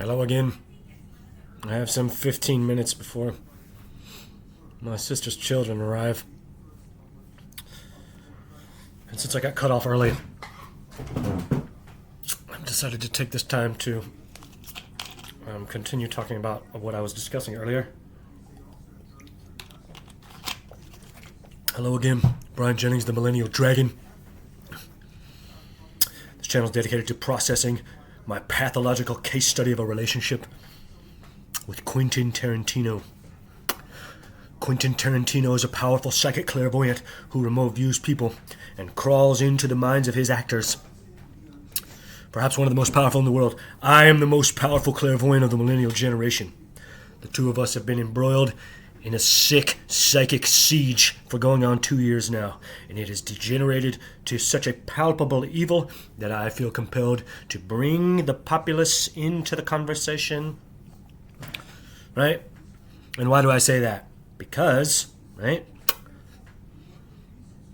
Hello again. I have some 15 minutes before my sister's children arrive. And since I got cut off early, I've decided to take this time to continue talking about what I was discussing earlier. Hello again, Brian Jennings, the Millennial Dragon. This channel is dedicated to processing my pathological case study of a relationship with Quentin Tarantino. Quentin Tarantino is a powerful psychic clairvoyant who remote views people and crawls into the minds of his actors. Perhaps one of the most powerful in the world. I am the most powerful clairvoyant of the millennial generation. The two of us have been embroiled in a sick psychic siege for going on 2 years now, and it has degenerated to such a palpable evil that I feel compelled to bring the populace into the conversation. Right? And why do I say that? Because, right,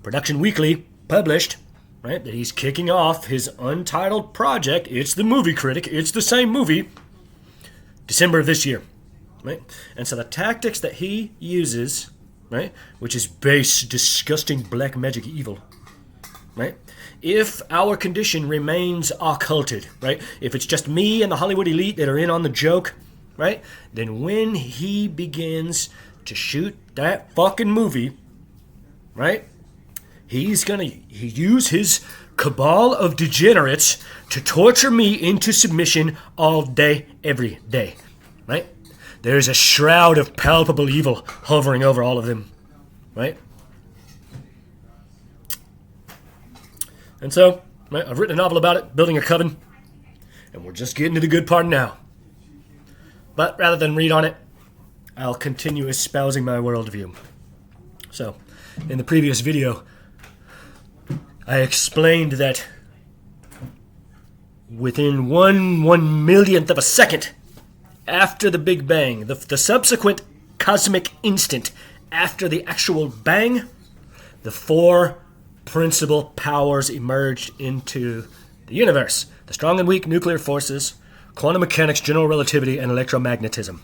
Production Weekly published, right, that he's kicking off his untitled project. It's the movie Critic. It's the same movie. December of this year. Right? And so the tactics that he uses, right, which is base, disgusting black magic evil, right? If our condition remains occulted, right? If it's just me and the Hollywood elite that are in on the joke, right? Then when he begins to shoot that fucking movie, right? He's gonna use his cabal of degenerates to torture me into submission all day, every day, right? There's a shroud of palpable evil hovering over all of them, right? And so, right, I've written a novel about it, Building a Coven, and we're just getting to the good part now. But rather than read on it, I'll continue espousing my worldview. So, in the previous video, I explained that within one millionth of a second after the Big Bang, the subsequent cosmic instant after the actual bang, the four principal powers emerged into the universe: the strong and weak nuclear forces, quantum mechanics, general relativity, and electromagnetism.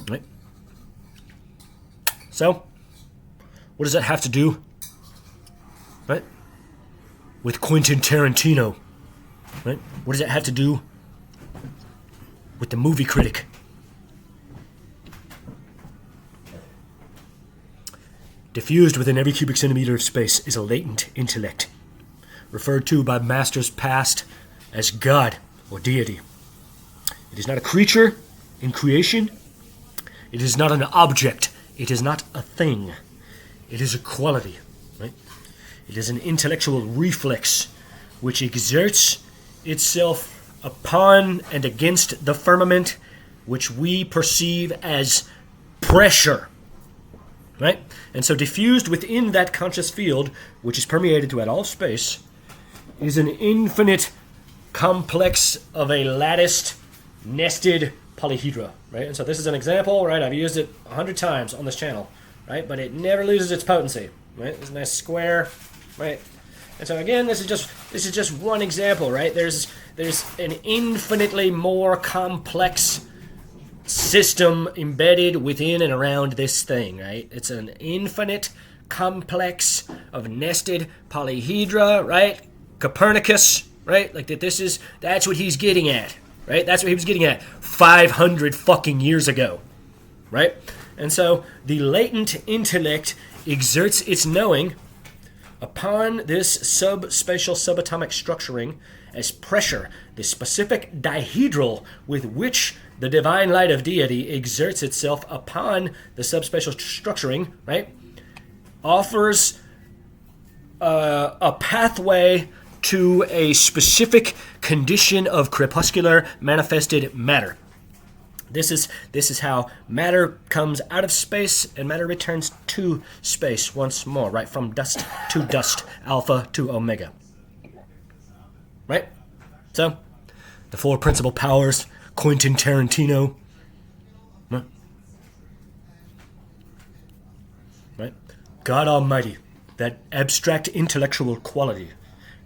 Right? So, what does that have to do, right, with Quentin Tarantino? Right? What does that have to do with the movie Critic? Diffused within every cubic centimeter of space is a latent intellect, referred to by masters past as God or deity. It is not a creature in creation. It is not an object. It is not a thing. It is a quality, right? It is an intellectual reflex which exerts itself upon and against the firmament, which we perceive as pressure, right? And so diffused within that conscious field, which is permeated throughout all space, is an infinite complex of a latticed, nested polyhedra, right? And so this is an example, right? I've used it 100 times on this channel, right? But it never loses its potency, right? This nice square, right? And so again, this is just one example, right? There's an infinitely more complex system embedded within and around this thing, right? It's an infinite complex of nested polyhedra, right? Copernicus, right? Like that's what he's getting at, right? That's what he was getting at 500 fucking years ago, right? And so the latent intellect exerts its knowing upon this subspatial subatomic structuring as pressure. The specific dihedral with which the divine light of deity exerts itself upon the subspatial structuring, right, offers a pathway to a specific condition of crepuscular manifested matter. This is how matter comes out of space and matter returns to space once more, right? From dust to dust, alpha to omega. Right? So, the four principal powers, Quentin Tarantino. Right? God Almighty, that abstract intellectual quality,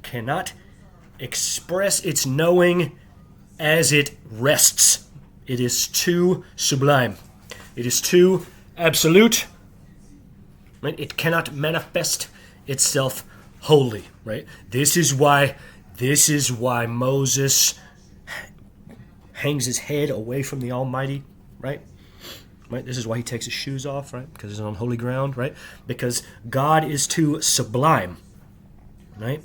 cannot express its knowing as it rests. It is too sublime. It is too absolute. Right? It cannot manifest itself wholly. Right? This is why Moses hangs his head away from the Almighty. Right? Right? This is why he takes his shoes off. Right? Because he's on holy ground. Right? Because God is too sublime. Right?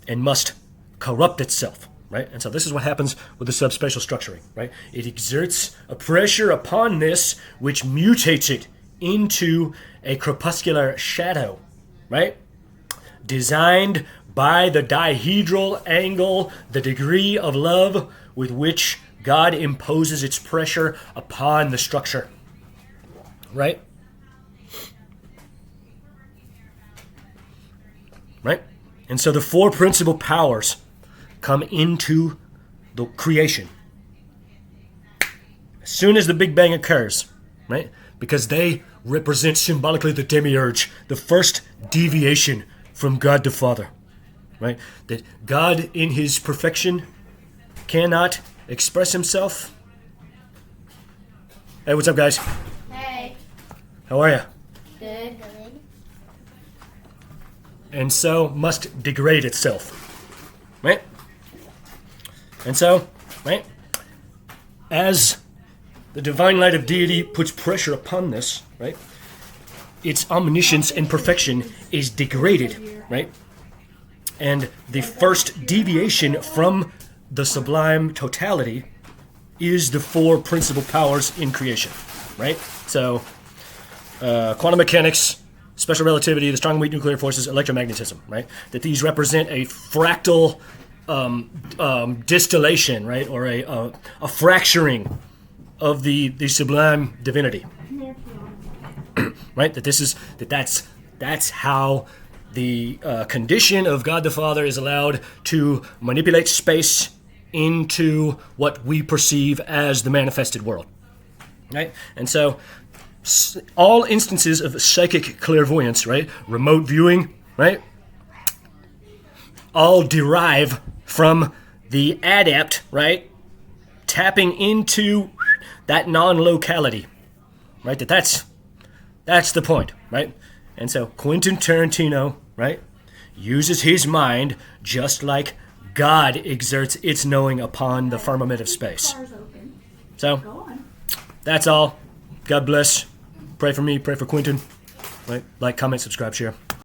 And must corrupt itself, right? And so this is what happens with the subspatial structuring, right? It exerts a pressure upon this which mutates it into a crepuscular shadow, right? Designed by the dihedral angle, the degree of love with which God imposes its pressure upon the structure, right? Right? And so the four principal powers come into the creation as soon as the Big Bang occurs, right? Because they represent symbolically the demiurge, the first deviation from God the Father, right? That God in his perfection cannot express himself. Hey, what's up, guys? Hey. How are you? Good. And so must degrade itself, right? And so, right, as the divine light of deity puts pressure upon this, right, its omniscience and perfection is degraded, right? And the first deviation from the sublime totality is the four principal powers in creation, right? So, quantum mechanics, special relativity, the strong and weak nuclear forces, electromagnetism, right? That these represent a fractal distillation, right, or a fracturing of the sublime divinity, right? That's how the condition of God the Father is allowed to manipulate space into what we perceive as the manifested world, right? And so all instances of psychic clairvoyance, right, remote viewing, right, all derive from the adept, right, tapping into that non-locality, right? That's the point, right? And so Quentin Tarantino, right, uses his mind just like God exerts its knowing upon the firmament of space. So that's all. God bless. Pray for me. Pray for Quentin. Right? Like, comment, subscribe, share.